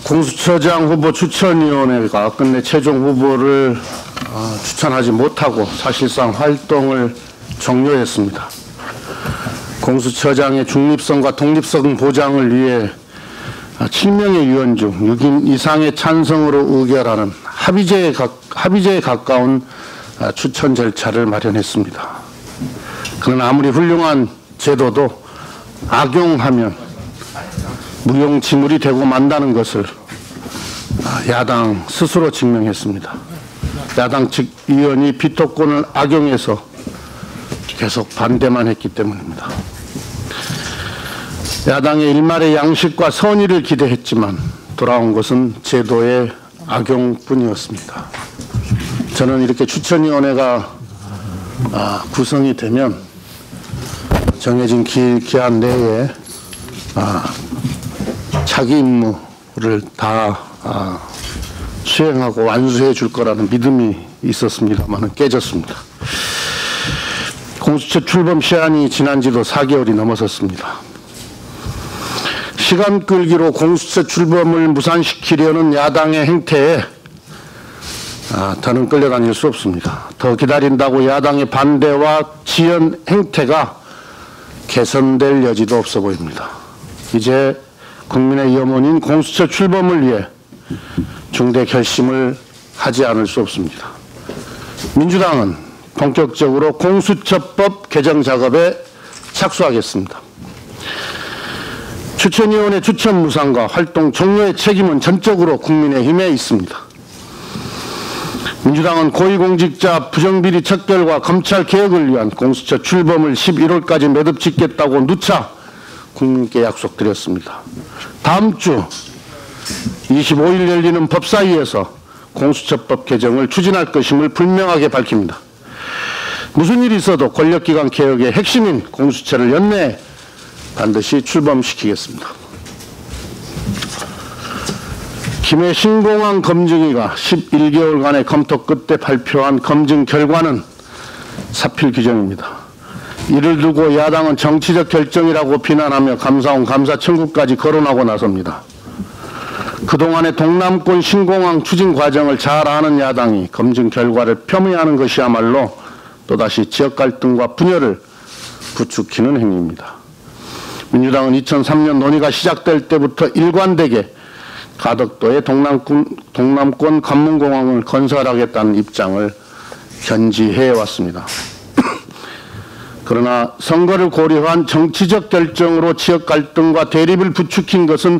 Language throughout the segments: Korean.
공수처장 후보 추천위원회가 끝내 최종 후보를 추천하지 못하고 사실상 활동을 종료했습니다. 공수처장의 중립성과 독립성 보장을 위해 7명의 위원 중 6인 이상의 찬성으로 의결하는 합의제에 가까운 추천 절차를 마련했습니다. 그러나 아무리 훌륭한 제도도 악용하면 무용지물이 되고 만다는 것을 야당 스스로 증명했습니다. 야당 측 의원이 비토권을 악용해서 계속 반대만 했기 때문입니다. 야당의 일말의 양식과 선의를 기대했지만 돌아온 것은 제도의 악용뿐이었습니다. 저는 이렇게 추천위원회가 구성이 되면 정해진 기한 내에 자기 임무를 다 수행하고 완수해 줄 거라는 믿음이 있었습니다만 깨졌습니다. 공수처 출범 시한이 지난 지도 4개월이 넘어섰습니다. 시간 끌기로 공수처 출범을 무산시키려는 야당의 행태에 더는 끌려다닐 수 없습니다. 더 기다린다고 야당의 반대와 지연 행태가 개선될 여지도 없어 보입니다. 이제 국민의 염원인 공수처 출범을 위해 중대 결심을 하지 않을 수 없습니다. 민주당은 본격적으로 공수처법 개정 작업에 착수하겠습니다. 추천위원회 추천 무산과 활동 종료의 책임은 전적으로 국민의힘에 있습니다. 민주당은 고위공직자 부정비리 척결과 검찰 개혁을 위한 공수처 출범을 11월까지 매듭 짓겠다고 누차 국민께 약속드렸습니다. 다음 주 25일 열리는 법사위에서 공수처법 개정을 추진할 것임을 분명하게 밝힙니다. 무슨 일이 있어도 권력기관 개혁의 핵심인 공수처를 연내에 반드시 출범시키겠습니다. 김해 신공항 검증위가 11개월간의 검토 끝에 발표한 검증 결과는 사필 규정입니다. 이를 두고 야당은 정치적 결정이라고 비난하며 감사원 감사 청구까지 거론하고 나섭니다. 그동안의 동남권 신공항 추진 과정을 잘 아는 야당이 검증 결과를 폄훼하는 것이야말로 또다시 지역 갈등과 분열을 부추기는 행위입니다. 민주당은 2003년 논의가 시작될 때부터 일관되게 가덕도에 동남권 관문공항을 건설하겠다는 입장을 견지해 왔습니다. 그러나 선거를 고려한 정치적 결정으로 지역 갈등과 대립을 부추긴 것은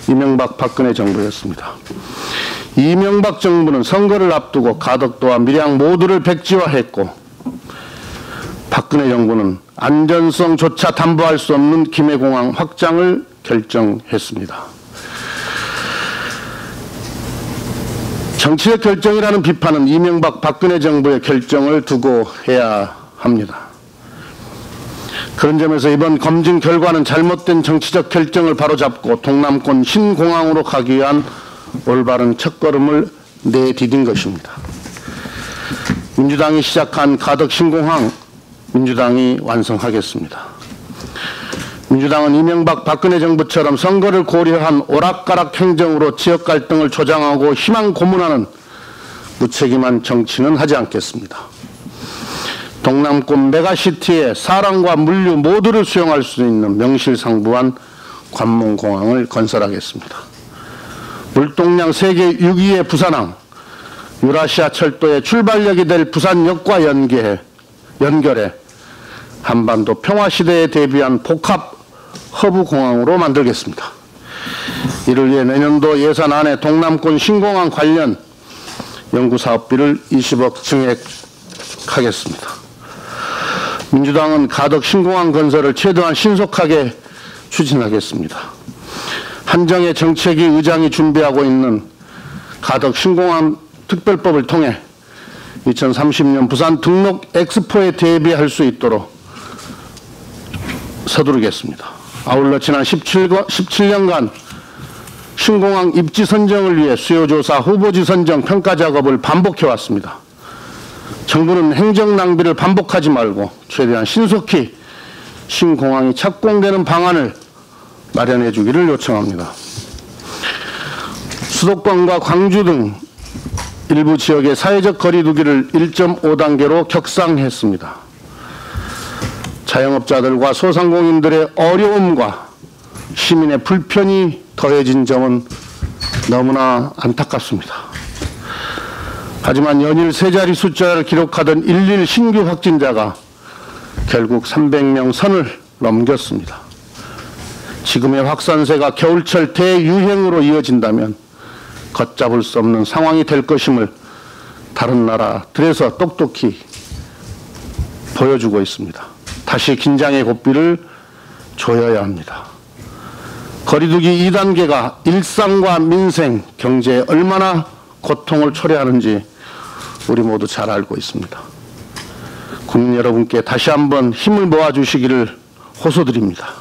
이명박 박근혜 정부였습니다. 이명박 정부는 선거를 앞두고 가덕도와 밀양 모두를 백지화했고 박근혜 정부는 안전성조차 담보할 수 없는 김해공항 확장을 결정했습니다. 정치적 결정이라는 비판은 이명박 박근혜 정부의 결정을 두고 해야 합니다. 그런 점에서 이번 검증 결과는 잘못된 정치적 결정을 바로잡고 동남권 신공항으로 가기 위한 올바른 첫걸음을 내디딘 것입니다. 민주당이 시작한 가덕 신공항 민주당이 완성하겠습니다. 민주당은 이명박 박근혜 정부처럼 선거를 고려한 오락가락 행정으로 지역 갈등을 조장하고 희망 고문하는 무책임한 정치는 하지 않겠습니다. 동남권 메가시티에 사람과 물류 모두를 수용할 수 있는 명실상부한 관문공항을 건설하겠습니다. 물동량 세계 6위의 부산항, 유라시아 철도의 출발역이 될 부산역과 연결해 한반도 평화시대에 대비한 복합 허브공항으로 만들겠습니다. 이를 위해 내년도 예산안에 동남권 신공항 관련 연구사업비를 20억 증액하겠습니다. 민주당은 가덕 신공항 건설을 최대한 신속하게 추진하겠습니다. 한정의 정책위 의장이 준비하고 있는 가덕 신공항 특별법을 통해 2030년 부산 등록 엑스포에 대비할 수 있도록 서두르겠습니다. 아울러 지난 17년간 신공항 입지 선정을 위해 수요조사, 후보지 선정, 평가 작업을 반복해왔습니다. 정부는 행정 낭비를 반복하지 말고 최대한 신속히 신공항이 착공되는 방안을 마련해 주기를 요청합니다. 수도권과 광주 등 일부 지역의 사회적 거리 두기를 1.5단계로 격상했습니다. 자영업자들과 소상공인들의 어려움과 시민의 불편이 더해진 점은 너무나 안타깝습니다. 하지만 연일 세 자리 숫자를 기록하던 일일 신규 확진자가 결국 300명 선을 넘겼습니다. 지금의 확산세가 겨울철 대유행으로 이어진다면 걷잡을 수 없는 상황이 될 것임을 다른 나라들에서 똑똑히 보여주고 있습니다. 다시 긴장의 고삐를 조여야 합니다. 거리두기 2단계가 일상과 민생, 경제에 얼마나 고통을 초래하는지 우리 모두 잘 알고 있습니다. 국민 여러분께 다시 한번 힘을 모아주시기를 호소드립니다.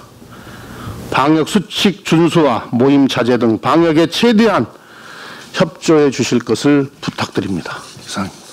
방역 수칙 준수와 모임 자제 등 방역에 최대한 협조해 주실 것을 부탁드립니다. 이상입니다.